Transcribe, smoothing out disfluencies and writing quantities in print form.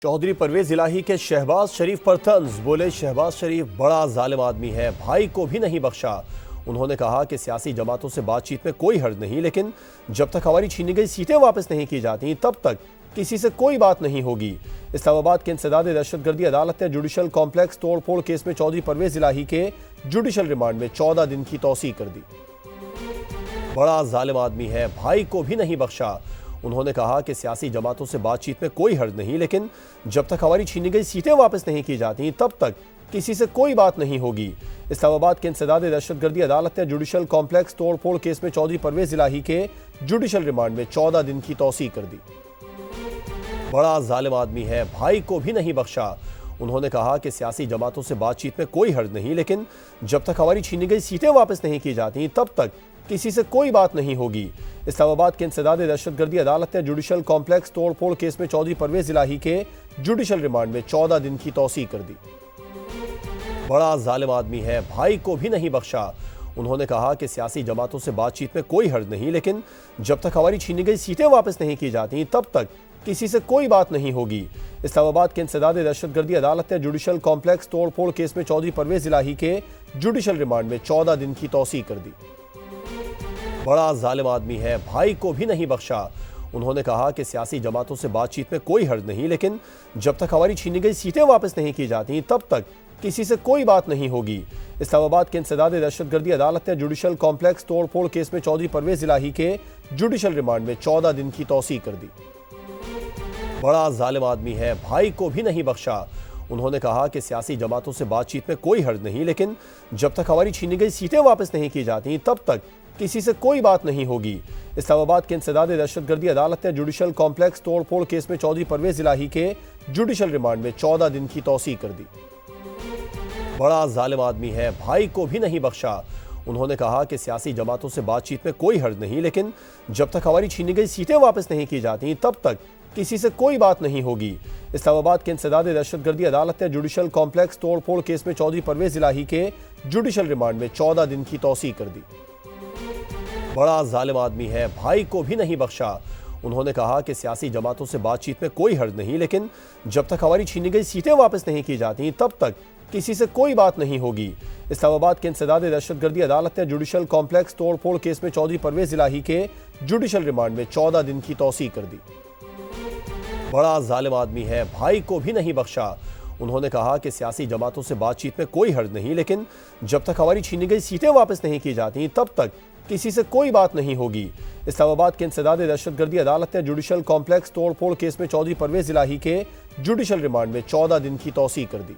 चौधरी परवेज इलाही के शहबाज शरीफ पर तंज बोले, शहबाज शरीफ बड़ा जालिम आदमी है, भाई को भी नहीं बख्शा। उन्होंने कहा कि सियासी जमातों से बातचीत में कोई हर्ज नहीं, लेकिन जब तक हमारी छीनी गई सीटें वापस नहीं की जाती तब तक किसी से कोई बात नहीं होगी। इस्लामाबाद के इंसदाद दहशतगर्दी अदालत ने जुडिशल कॉम्प्लेक्स तोड़फोड़ केस में चौधरी परवेज इलाही के जुडिशल रिमांड में 14 दिन की तौसीह कर दी। बड़ा जालिम आदमी है, भाई को भी नहीं बख्शा। उन्होंने कहा कि सियासी जमातों से बातचीत में कोई हर्ज नहीं, लेकिन जब तक हमारी छीनी गई सीटें वापस नहीं की जाती तब तक किसी से कोई बात नहीं होगी। इस्लामाबाद के इंसदाद दहशतगर्दी अदालत ने जुडिशल कॉम्प्लेक्स तोड़फोड़ केस में चौधरी परवेज इलाही के जुडिशल रिमांड में 14 दिन की तौसीह कर दी। बड़ा जालिम आदमी है, भाई को भी नहीं बख्शा। उन्होंने कहा कि सियासी जमातों से बातचीत में कोई हर्ज नहीं, लेकिन जब तक हमारी छीनी गई सीटें वापस नहीं की जाती तब तक किसी से कोई बात नहीं होगी। इस्लामाबाद के इंसदाद दहशतगर्दी अदालत ने जुडिशल कॉम्प्लेक्स तोड़फोड़ केस में चौधरी परवेज इलाही के जुडिशल रिमांड में 14 दिन की तौसीह कर दी। बड़ा जालिम आदमी है, भाई को भी नहीं बख्शा। उन्होंने कहा कि सियासी जमातों से बातचीत में कोई हर्ज नहीं, लेकिन जब तक हमारी छीनी गई सीटें वापस नहीं की जाती तब तक किसी से कोई बात नहीं होगी। इस्लामाबाद के इंसदाद दहशतगर्दी अदालत ने जुडिशल कॉम्प्लेक्स तोड़फोड़ केस में चौधरी परवेज इलाही के जुडिशल रिमांड में 14 दिन की तौसीह कर दी। बड़ा जालिम आदमी है, भाई को भी नहीं बख्शा। उन्होंने कहा कि सियासी जमातों से बातचीत में कोई हर्ज नहीं, लेकिन जब तक हमारी छीनी गई सीटें वापस नहीं की जाती तब तक किसी से कोई बात नहीं होगी। इस्लामाबाद के इंसदाद दहशतगर्दी अदालत ने जुडिशल कॉम्प्लेक्स तोड़फोड़ केस में चौधरी परवेज इलाही के जुडिशल रिमांड में 14 दिन की तौसीह कर दी। बड़ा जालिम आदमी है, भाई को भी नहीं बख्शा। उन्होंने कहा कि सियासी जमातों से बातचीत में कोई हर्ज नहीं, लेकिन जब तक हमारी छीनी गई सीटें वापस नहीं की जाती तब तक किसी से कोई बात नहीं होगी। इस्लामाबाद के इंसदाद दहशतगर्दी अदालत ने जुडिशल कॉम्प्लेक्स तोड़फोड़ केस में चौधरी परवेज इलाही के जुडिशल रिमांड में 14 दिन की तौसीह कर दी। बड़ा जालिम आदमी है, भाई को भी नहीं बख्शा। उन्होंने कहा कि सियासी जमातों से बातचीत में कोई हर्ज नहीं, लेकिन जब तक हमारी छीनी गई सीटें वापस नहीं की जाती तब तक किसी से कोई बात नहीं होगी। इस्लामाबाद के इंसदाद दहशतगर्दी अदालत ने जुडिशल कॉम्प्लेक्स तोड़फोड़ केस में चौधरी परवेज इलाही के जुडिशल रिमांड में 14 दिन की तौसीह कर दी। बड़ा जालिम आदमी है, भाई को भी नहीं बख्शा। उन्होंने कहा कि सियासी जमातों से बातचीत में कोई हर्ज नहीं, लेकिन जब तक हमारी छीनी गई सीटें वापस नहीं की जाती तब तक किसी से कोई बात नहीं होगी। इस्लामाबाद के इंसदाद दहशतगर्दी अदालत ने जुडिशल कॉम्प्लेक्स तोड़फोड़ केस में चौधरी परवेज इलाही के जुडिशल रिमांड में 14 दिन की तौसीह कर दी। बड़ा जालिम आदमी है, भाई को भी नहीं बख्शा। उन्होंने कहा कि सियासी जमातों से बातचीत में कोई हर्ज नहीं, लेकिन जब तक हमारी छीनी गई सीटें वापस नहीं की जाती तब तक किसी से कोई बात नहीं होगी। इस्लामाबाद के इंसदाद दहशतगर्दी अदालत ने जुडिशल कॉम्प्लेक्स तोड़फोड़ केस में चौधरी परवेज इलाही के जुडिशल रिमांड में 14 दिन की तौसीह कर दी।